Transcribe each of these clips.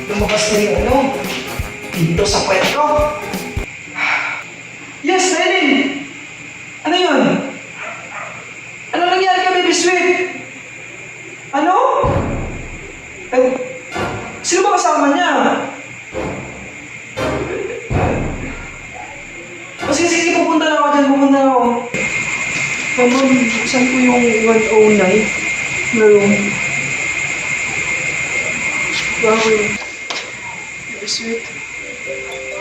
Lumabas na yung ano, dito sa puwet ko. Yes, Lenny! Ano yun? Ano nangyari ka, baby sweet? Ano? Sino ba kasama niya? Sige, pupunta na ako dyan, pupunta na ako. Mama, saan ko yung 109 na room? Bakit? Baby sweet.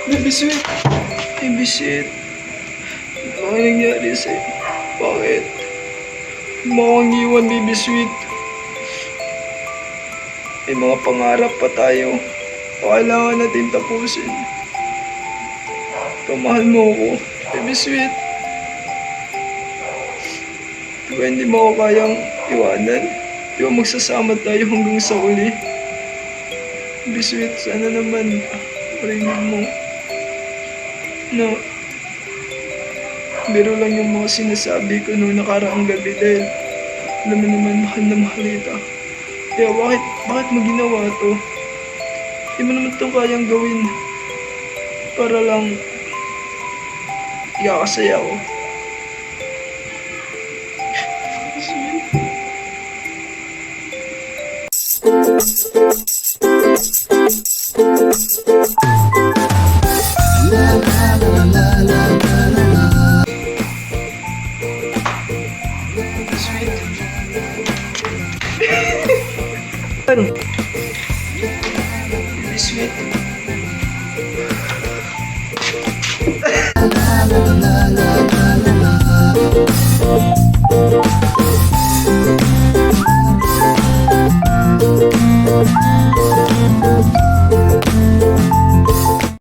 Baby sweet. Baby sweet. Ano ang nangyari sa'yo? Bakit? Mo akong iwan, baby sweet. May mga pangarap pa tayo. Kailangan natin tapusin. Kamahal mo ako, baby sweet. Diba hindi mo ako kayang iwanan? Di ba magsasama tayo hanggang sa uli? Baby sweet, sana naman marinig mo na biro lang yung mga sinasabi ko noong nakaraang gabi dahil alam mo naman mahal na mahal kita. Kaya bakit mo ginawa to? Di mo naman ito kayang gawin para lang ikakasaya ko. Baby sweet. La la la la la.